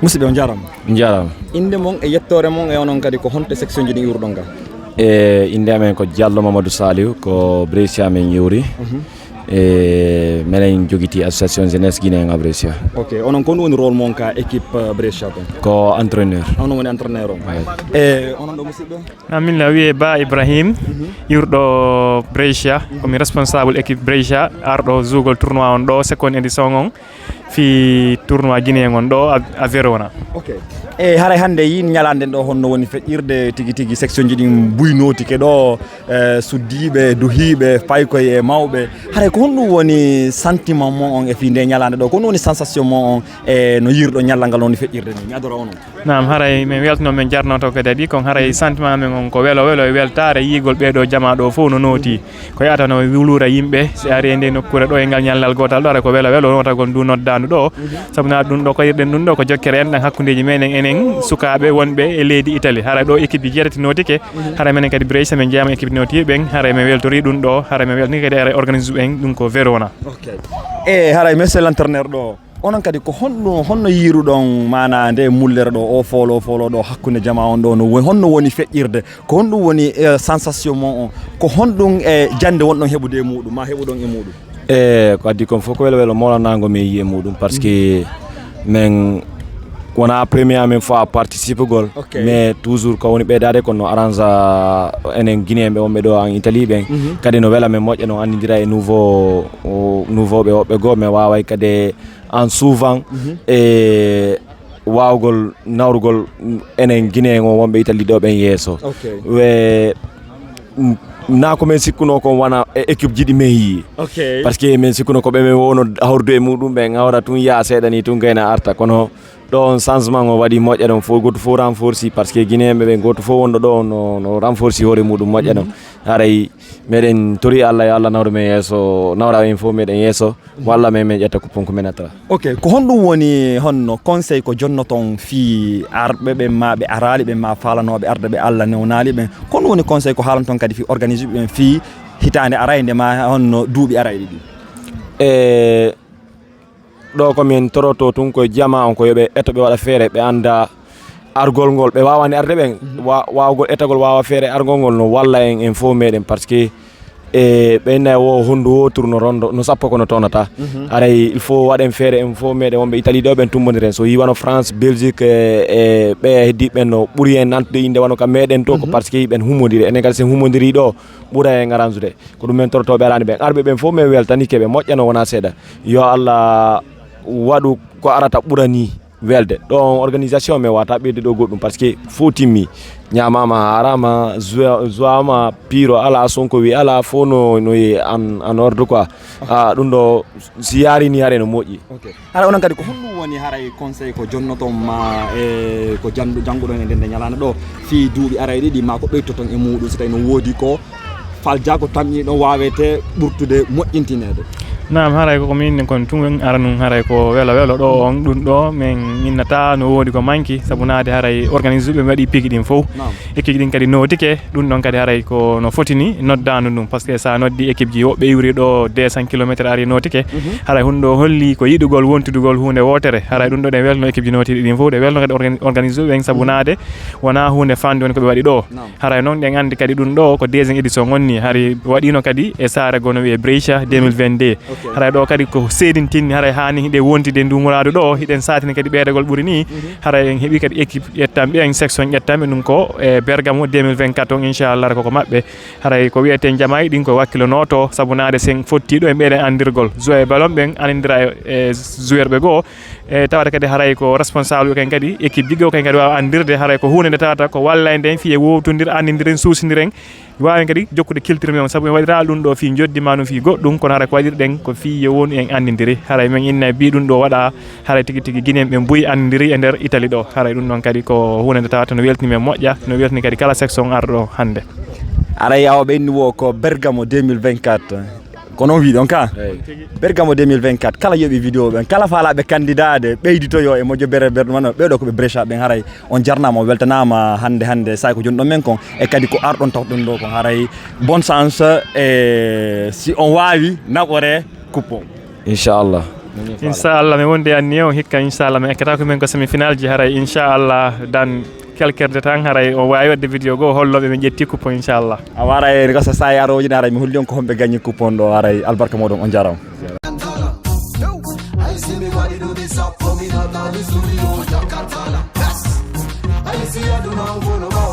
musidɓe on jarama jarama inde mon e yettore mon e onon kadi ko honte section ji ɗi iwruɗon ga e inde amen ko Diallo Mamadou Saliou ko Brescia men yewri e menen jogiti association jeunesse guinéen à Brescia. Ok, onon ko woni rôle mon ka équipe Brescia ton ko entraîneur onon woni entraîneur on e onon ɗo musidɗo min la wiye Ba Ibrahim yurɗo Brescia komi responsable équipe Brescia arɗo zougol tournoi on ɗo second édition on fi tournoi guinéen on ɗo a Verona. Ok e haray hande yi ñalanden ɗo honno woni feƴƴirde tigi tigi section ji ɗin buynotike ɗo suddiɓe duhiɓe fay koye mawɓe haray ko honɗum woni sentiment mon on e fi nde ñalande ɗo ko honɗum woni sensation mon on e no yirɗo ñallal ngal woni feƴƴirde ni mi adora onon nam haray min weltano min jarnoto kadi adi kon haray sentiment men on ko welo welo e weltare yigol ɓeɗo jama ɗo fof no noti ko yata no wulura yimɓe si ari e nde nokkure ɗo e ngal ñallal gotal ɗo ara ko welo welo notagol ndu noddandu ɗo saabu na ɗum ɗo ko yirɗen ɗum ɗo ko jokkere en ɗan hakkudeji meɗen enen sukaɓe wonɓe e leydi Italie haray ɗo équipe ji jeetati notike haray menen kadi Brescia men jeeyama équipe notiɓe ɓen haray min weltori ɗum ɗo haray min weltani kadi haray organise ɓen ɗum ko Verona. Ok e haray monsieur l'entraîneur ɗo onon kadi ko honno yiruɗon mana nde mullere ɗo o folo ɗo hakkude jama on ɗo no honno woni feƴƴirde ko honɗum woni sensation mon on ko honɗum e jande wonɗon heɓude e muɗum ma heɓuɗon e muɗum e ko addi kon fof ko welo welo molanago mi yiye muɗum par ce que min wona premier amen fois participe gol mais toujours ko woni ɓeydade kono arrange enen guinéen ɓe wonɓe ɗo en Italie ɓen kadi no wela men moƴƴa no andidira e nouveau ɓe woɓɓe goo mais waway kadi en souvent e wawgol nawrugol enen guinéen o wonɓe Italie ɗo ɓen yeeso na ko men sikkuno ko wana équipe jiɗi men yi par ce que men sikkuno ko ɓe men wono hawrude e muɗum ɓe gawra tun yaa seeɗa ni tun gayna arta kono ɗon changement o waɗi moƴƴa ɗon fof goto fof renforci par ce que guinéenɓe ɓe goto fof wonɗo ɗo no renforci hoore muɗum moƴƴa ɗon haray meɗen tori Allah yo Allah nawra men yeeso nawra en fof meɗen yeeso walla men ƴetta ko ponko men attata. Ok ko honɗum woni honno conseil ko jonnoton fi arɓe ɓe ma ɓe arali ɓe ma falanoɓe arde ɓe Allah newnali ɓen ko honɗum woni conseil ko haalanton kadi fi organise ɓen fi hitande arayde ma honno duuɓi arayɗe ɗi e ɗo komin toroto tun koye jama on ko yoɓe eto ɓe waɗa feere ɓe anda argol ngol ɓe wawani arde ɓen wawgol etagol wawa feere argol ngol no walla en fof meɗen par ce que e ɓenna wo hondu wotour no rondo no sappo kono tonata aray il faut waɗen feere en fof meɗen wonɓe Italie ɗo ɓen tummodiren so yiwano France Belgique e ɓe heddiɓen no ɓuuri en nantude inde wano kam meɗen to ko par ce que yiɓen humodiri enen kadi sen humodiri ɗo ɓuura en arrange ko ɗum men torotoɓe arani ɓen arɓe ɓen fof men weltanike ɓe moƴƴano wona seeɗa yo Allah waɗu ko arata ɓurani welde ɗon organisation mais wata ɓeyde ɗo goɗɗum par ce que fo timmi ñamama harama joama piro ala sonko wi ala fo no en ordre quoi ɗum ɗo si yarini haare no moƴƴi. Haɗa onon kadi ko honɗum woni haray conseil ko jonnoton ma e ko jangguɗon e ndende ñalana ɗo fi duuɓi arayɗe ɗi ma ko ɓeytoton e muɗum so tawi no woodi ko falja ko tamƴiɗo wawete ɓurtude moƴƴintinede. Naam haray ko min kon tun aranum haray ko welo welo ɗo on ɗum ɗo min innata no wodi ko manki sabu naade haray organise ɓe waɗi pique ɗin fof équipe ɗin kadi notike ɗum ɗon kadi haray ko no fotini noddanu ɗum par ce que sa noddi équipe ji woɓɓe iwri ɗo 200 km ari notike haray hunde ɗo holli ko yiɗugol wontudugol hunde wotere haray ɗum ɗo ɗen welno équipe ji notiɗi ɗin fof ɗe welno kadi organise ɓen sabu naade wona hunde fande woni koɓe waɗi ɗo haray noon ɗen andi kadi ɗum ɗo ko deuxiéme édition onni hari waɗino kadi e saare gono wiye Brescia 2022 haray ɗo kadi ko seedintinni haray hani hiɗe wontide ndumuradu ɗo hiɗen satini kadi ɓeydagol ɓuuri ni haray en heeɓi kadi équipe ƴettamɓe en section ƴettamɓe ɗum ko e Bergamo 2024 on inchallah koko mabɓe haray ko wiyete jamayi ɗin ko wakkilo noto sabu naade sen fottiɗo e ɓeɗen andirgol joueur ballon ɓen anindira e joueur ɓe goo e tawata kadi haray ko responsable ken kadi équipe jigo ken kadi wawa andirde haray ko hunde nde tawata ko walla nden fiye wowtodir andidiren suusidiren wawi kadi jokkude culture men sabu en waɗira ɗum ɗo fi joddima ɗum fi goɗɗum kono haray ko waɗirɗen ko fi woni en andidiri haray min inna bi ɗum ɗo waɗa haray tigui tigui guinéen ɓe mbuyi andidiri e nder Italie ɗo haray ɗum ɗon kadi ko hunde nde tawata no weltini men moƴƴa no weltini kadi kala section arɗo hande aray awaɓe inni wo ko Bergamo 2024 ko noon wiɗon ka Bergamo 2024 kala yoɓi vidéo ɓen kala faalaɓe candidade ɓeyditoyo e moƴƴo bere man ɓeɗo koɓe Brescia ɓen haray on jarnama o weltanama hande say ko joni ɗon men kon e kadi ko arɗon tawɗon ɗo kon haray bonne chance e si on wawi naɓore coupe o inchallah. inchallah mi wonde anni o hikka inchallah mi ekkata ko men ko semi-final ji haray inchallah dan kelkerde tan haray o wawi wadde vidéo go holloɓe min ƴetti coupon inchallah a waray ko sa sayi aroji haray mi holli on ko homɓe gagné coupon ɗo haray albarka moɗon on jarama I see I do not wanna